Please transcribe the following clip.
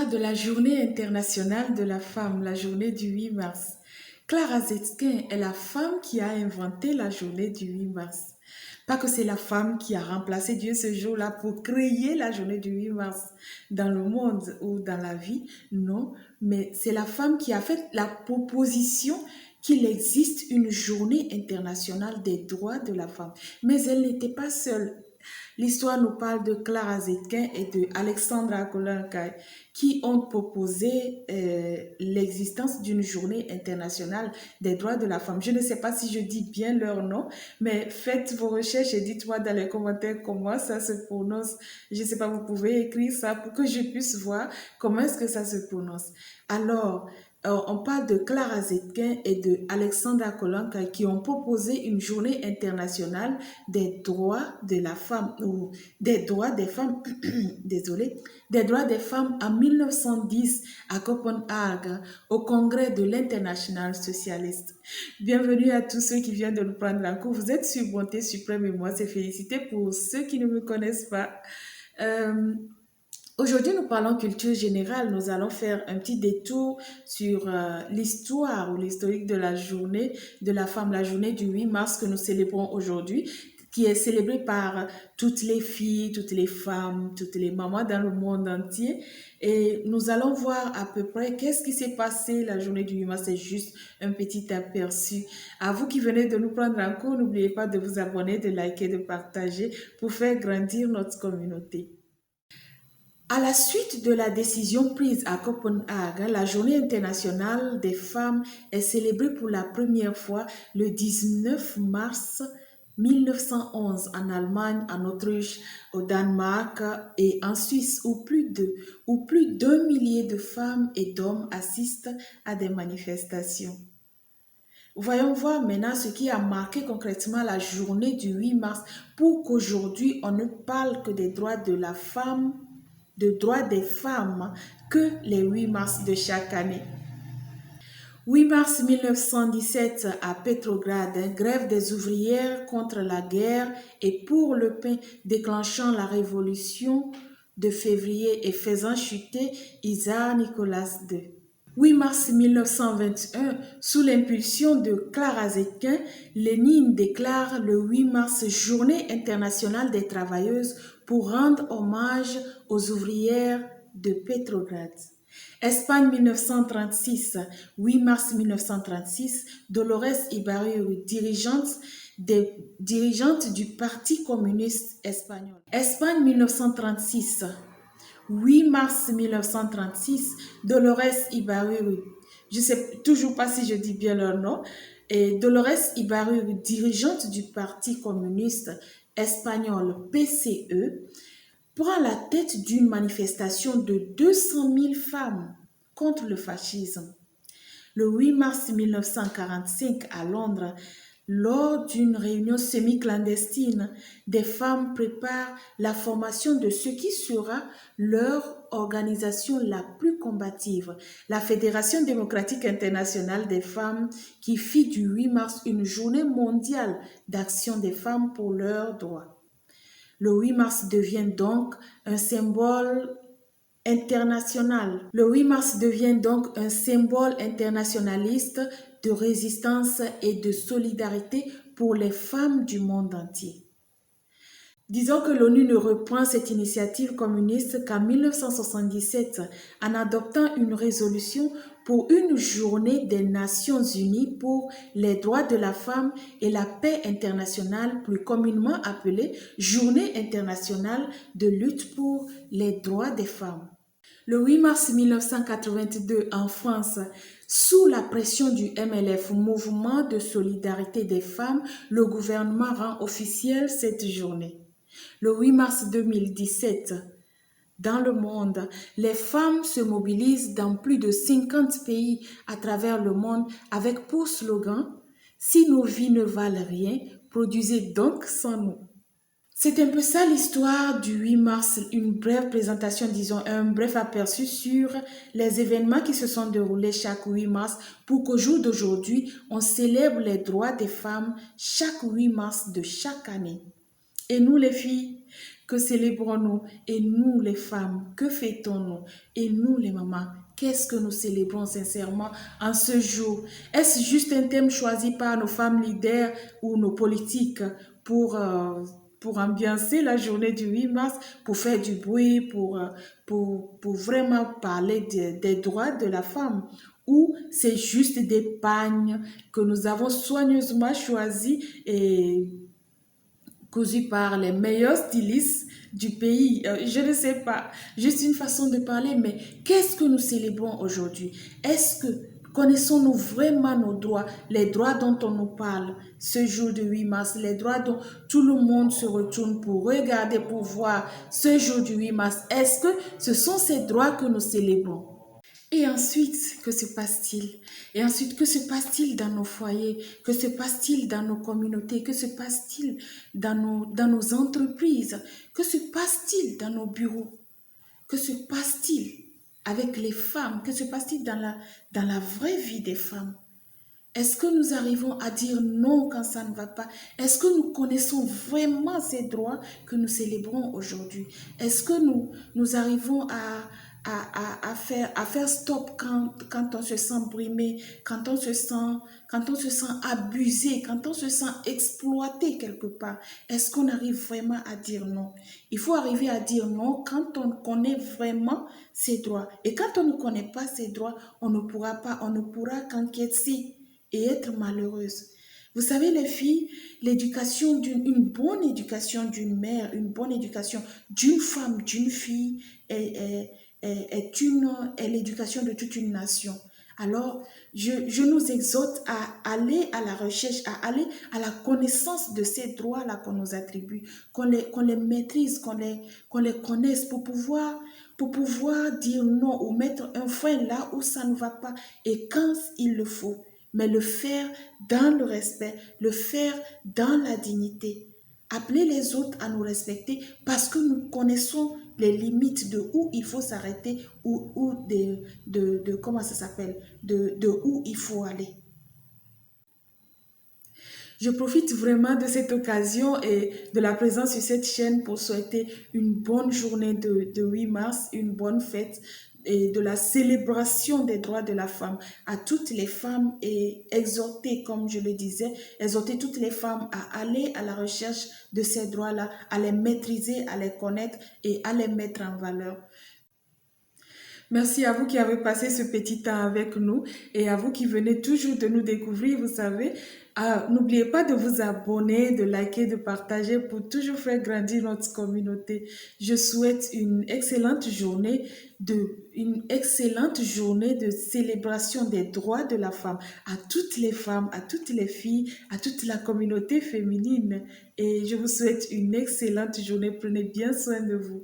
parle de la Journée internationale de la femme, la journée du 8 mars. Clara Zetkin est la femme qui a inventé la journée du 8 mars. Pas que c'est la femme qui a remplacé Dieu ce jour-là pour créer la journée du 8 mars dans le monde ou dans la vie, non, mais c'est la femme qui a fait la proposition qu'il existe une journée internationale des droits de la femme. Mais elle n'était pas seule. L'histoire nous parle de Clara Zetkin et de Alexandra Kollontai qui ont proposé l'existence d'une journée internationale des droits de la femme. Je ne sais pas si je dis bien leur nom, mais faites vos recherches et dites-moi dans les commentaires comment ça se prononce. Je ne sais pas, vous pouvez écrire ça pour que je puisse voir comment est-ce que ça se prononce. Alors, on parle de Clara Zetkin et de Alexandra Kollontai qui ont proposé une journée internationale des droits de la femme ou des droits des femmes, désolé, des droits des femmes en 1910 à Copenhague au congrès de l'International Socialiste. Bienvenue à tous ceux qui viennent de nous prendre en cours. Vous êtes sur Bonté Suprême et moi, c'est Félicité pour ceux qui ne me connaissent pas. Aujourd'hui, nous parlons culture générale. Nous allons faire un petit détour sur l'histoire ou l'historique de la journée de la femme, la journée du 8 mars que nous célébrons aujourd'hui, qui est célébrée par toutes les filles, toutes les femmes, toutes les mamans dans le monde entier. Et nous allons voir à peu près qu'est-ce qui s'est passé la journée du 8 mars. C'est juste un petit aperçu. À vous qui venez de nous prendre en cours, n'oubliez pas de vous abonner, de liker, de partager pour faire grandir notre communauté. À la suite de la décision prise à Copenhague, la Journée internationale des femmes est célébrée pour la première fois le 19 mars 1911 en Allemagne, en Autriche, au Danemark et en Suisse où plus d'un millier de femmes et d'hommes assistent à des manifestations. Voyons voir maintenant ce qui a marqué concrètement la journée du 8 mars pour qu'aujourd'hui on ne parle que des droits de la femme, de droits des femmes que les 8 mars de chaque année. 8 mars 1917 à Petrograd, grève des ouvrières contre la guerre et pour le pain déclenchant la révolution de février et faisant chuter Tsar Nicolas II. 8 mars 1921, sous l'impulsion de Clara Zetkin, Lénine déclare le 8 mars Journée internationale des travailleuses pour rendre hommage aux ouvrières de Petrograd. Espagne 1936, 8 mars 1936, Dolores Ibárruri, dirigeante du Parti communiste espagnol. Espagne 1936, 8 mars 1936, Dolores Ibárruri, je ne sais toujours pas si je dis bien leur nom, et Dolores Ibárruri, dirigeante du Parti communiste espagnol PCE, prend la tête d'une manifestation de 200 000 femmes contre le fascisme. Le 8 mars 1945 à Londres, lors d'une réunion semi-clandestine, des femmes préparent la formation de ce qui sera leur organisation la plus combative, la Fédération démocratique internationale des femmes, qui fit du 8 mars une journée mondiale d'action des femmes pour leurs droits. Le 8 mars devient donc un symbole international. Le 8 mars devient donc un symbole internationaliste de résistance et de solidarité pour les femmes du monde entier. Disons que l'ONU ne reprend cette initiative communiste qu'en 1977 en adoptant une résolution pour une journée des Nations Unies pour les droits de la femme et la paix internationale, plus communément appelée Journée internationale de lutte pour les droits des femmes. Le 8 mars 1982 en France, sous la pression du MLF, Mouvement de solidarité des femmes, le gouvernement rend officielle cette journée. Le 8 mars 2017, dans le monde, les femmes se mobilisent dans plus de 50 pays à travers le monde avec pour slogan « Si nos vies ne valent rien, produisez donc sans nous ». C'est un peu ça l'histoire du 8 mars, une brève présentation, disons un bref aperçu sur les événements qui se sont déroulés chaque 8 mars pour qu'au jour d'aujourd'hui, on célèbre les droits des femmes chaque 8 mars de chaque année. Et nous les filles, Que célébrons-nous? Et nous, les femmes, que fêtons-nous? Et nous, les mamans, qu'est-ce que nous célébrons sincèrement en ce jour? Est-ce juste un thème choisi par nos femmes leaders ou nos politiques pour, euh, pour ambiancer la journée du 8 mars, pour faire du bruit, pour vraiment parler des droits de la femme? Ou c'est juste des pagnes que nous avons soigneusement choisis et cousu par les meilleurs stylistes du pays. Je ne sais pas, juste une façon de parler, mais qu'est-ce que nous célébrons aujourd'hui? Est-ce que connaissons-nous vraiment nos droits, les droits dont on nous parle ce jour du 8 mars, les droits dont tout le monde se retourne pour regarder, pour voir ce jour du 8 mars? Est-ce que ce sont ces droits que nous célébrons? Et ensuite, que se passe-t-il? Et ensuite, que se passe-t-il dans nos foyers? Que se passe-t-il dans nos communautés? Que se passe-t-il dans nos entreprises? Que se passe-t-il dans nos bureaux? Que se passe-t-il avec les femmes? Que se passe-t-il dans la vraie vie des femmes? Est-ce que nous arrivons à dire non quand ça ne va pas? Est-ce que nous connaissons vraiment ces droits que nous célébrons aujourd'hui? Est-ce que nous arrivons à faire stop quand on se sent brimé, quand on se sent abusé, quand on se sent exploité quelque part? Est-ce qu'on arrive vraiment à dire non? Il faut arriver à dire non quand on connaît vraiment ses droits. Et quand on ne connaît pas ses droits, on ne pourra qu'encaisser et être malheureuse. Vous savez, les filles, une bonne éducation d'une mère, une bonne éducation d'une femme, d'une fille est l'éducation de toute une nation. Alors, je nous exhorte à aller à la recherche, à aller à la connaissance de ces droits-là qu'on nous attribue, qu'on les maîtrise, qu'on les connaisse pour pouvoir dire non ou mettre un frein là où ça ne va pas et quand il le faut, mais le faire dans le respect, le faire dans la dignité. Appeler les autres à nous respecter parce que nous connaissons les limites de où il faut s'arrêter ou comment ça s'appelle, de où il faut aller. Je profite vraiment de cette occasion et de la présence sur cette chaîne pour souhaiter une bonne journée de 8 mars, une bonne fête et de la célébration des droits de la femme à toutes les femmes et exhorter, comme je le disais, exhorter toutes les femmes à aller à la recherche de ces droits-là, à les maîtriser, à les connaître et à les mettre en valeur. Merci à vous qui avez passé ce petit temps avec nous et à vous qui venez toujours de nous découvrir, vous savez. N'oubliez pas de vous abonner, de liker, de partager pour toujours faire grandir notre communauté. Je souhaite une excellente journée de célébration des droits de la femme à toutes les femmes, à toutes les filles, à toute la communauté féminine. Et je vous souhaite une excellente journée. Prenez bien soin de vous.